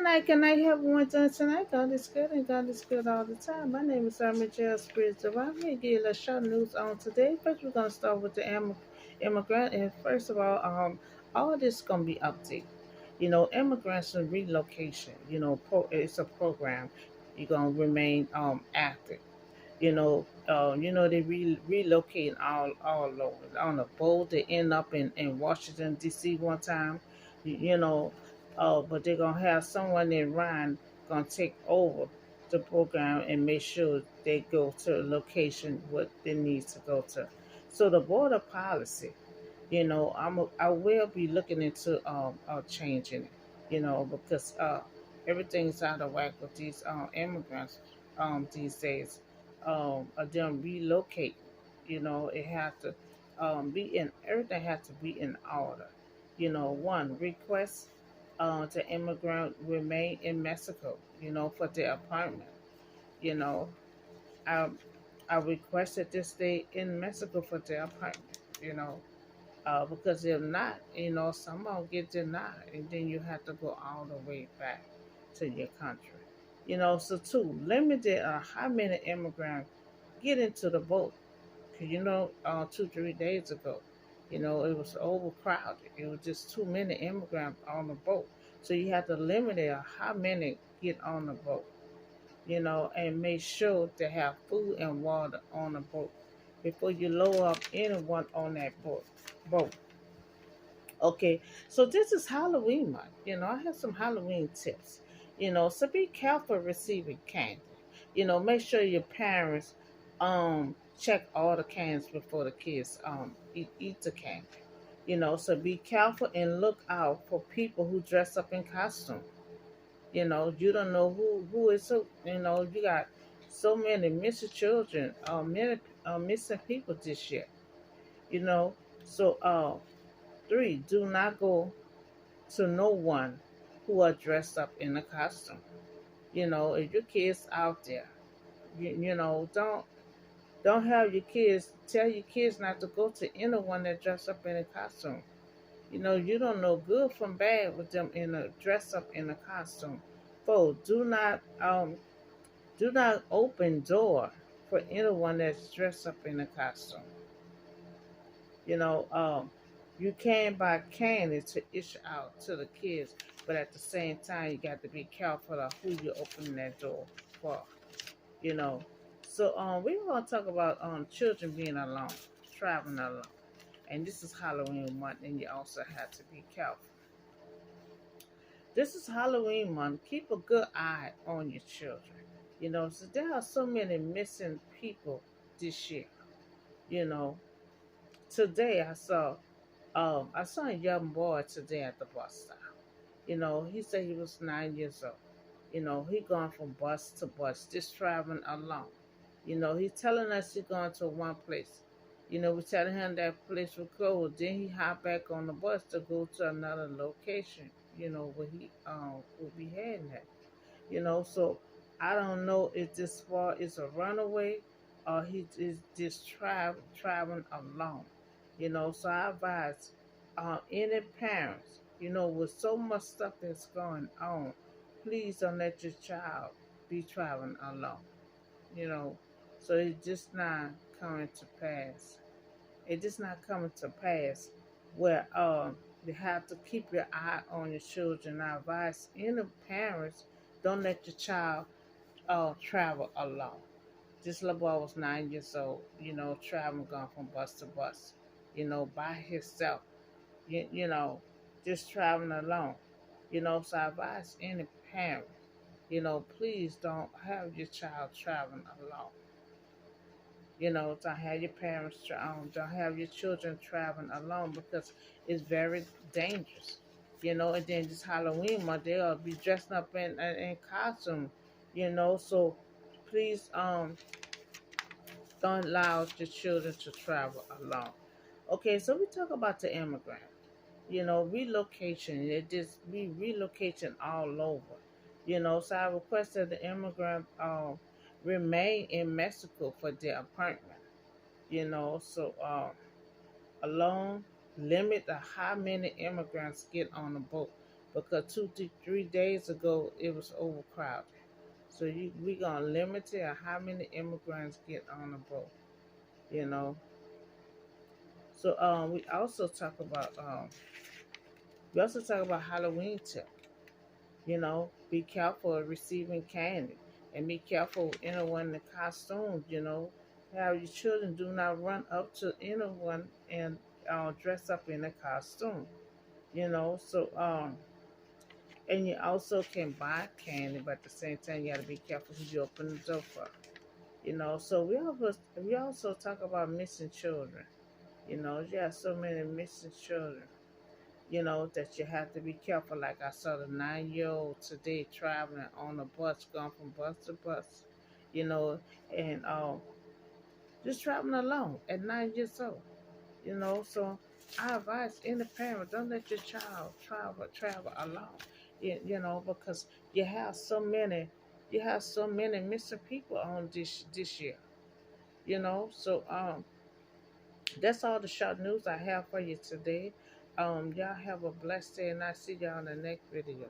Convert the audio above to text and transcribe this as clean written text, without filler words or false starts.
Good night, everyone. Tonight, God is good and God is good all the time. My name is Michelle Spirits of I'm going to give you a short news on today. First, we're going to start with the immigrant. And first of all this is going to be updated. Immigrants and relocation, it's a program. You're going to remain active. They relocate all over on a boat. They end up in Washington D.C. one time, you know. But they're gonna have someone in Ryan gonna take over the program and make sure they go to a location what they need to go to. So the border policy, I will be looking into changing it, because everything's out of whack with these immigrants these days. Of them relocate, it has to be in everything has to be in order. One request to immigrant remain in Mexico, for their apartment. You know, I I requested to stay in Mexico for their apartment. Because if not, some will get denied, and then you have to go all the way back to your country. So two, limited how many immigrants get into the boat. 'Cause 2 3 days ago, it was overcrowded. It was just too many immigrants on the boat. So you have to limit it on how many get on the boat, and make sure to have food and water on the boat before you load up anyone on that boat. Okay, so this is Halloween month. I have some Halloween tips. So be careful receiving candy. Make sure your parents check all the cans before the kids eat the candy. So be careful and look out for people who dress up in costume. You don't know who is who. You got so many missing children, many missing people this year. You know, so three, do not go to no one who are dressed up in a costume. If your kids out there, don't have your kids tell your kids not to go to anyone that dressed up in a costume. You don't know good from bad with them in a dress up in a costume. Four, do not open door for anyone that's dressed up in a costume. You know, you can buy candy to issue out to the kids, but at the same time, you got to be careful of who you're opening that door for. You know, so we're gonna talk about children being alone, traveling alone, and this is Halloween month, and you also have to be careful. This is Halloween month. Keep a good eye on your children. So there are so many missing people this year. You know, today I saw a young boy today at the bus stop. He said he was 9 years old. He gone from bus to bus, just traveling alone. He's telling us he's going to one place. We're telling him that place was closed. Then he hopped back on the bus to go to another location, where he will be heading at. So I don't know if this boy is a runaway or he is just traveling alone. So I advise any parents, with so much stuff that's going on, please don't let your child be traveling alone. You know, so it's just not coming to pass. It's just not coming to pass where you have to keep your eye on your children. I advise any parents don't let your child travel alone. This little boy was 9 years old, traveling going from bus to bus, by himself, you know, just traveling alone. So I advise any parent, please don't have your child traveling alone. Don't have your don't have your children traveling alone because it's very dangerous. And then this Halloween month they'll be dressed up in costume. So please don't allow your children to travel alone. Okay, so we talk about the immigrant. Relocation. It just be relocation all over. So I requested the immigrant remain in Mexico for their appointment. So alone limit the how many immigrants get on the boat because 3 days ago it was overcrowded. So we gonna limit it on how many immigrants get on the boat. You know. So we also talk about Halloween tip. Be careful of receiving candy and be careful with anyone in the costumes. Have your children do not run up to anyone and dress up in a costume. And you also can buy candy, but at the same time you gotta be careful who you open the door for. So we also talk about missing children. You have so many missing children. That you have to be careful. Like I saw the 9-year-old today traveling on a bus, going from bus to bus, you know, and just traveling alone at 9 years old. So I advise any parent, don't let your child travel alone. Because you have so many missing people on this year. So that's all the short news I have for you today. Y'all have a blessed day, and I see y'all in the next video.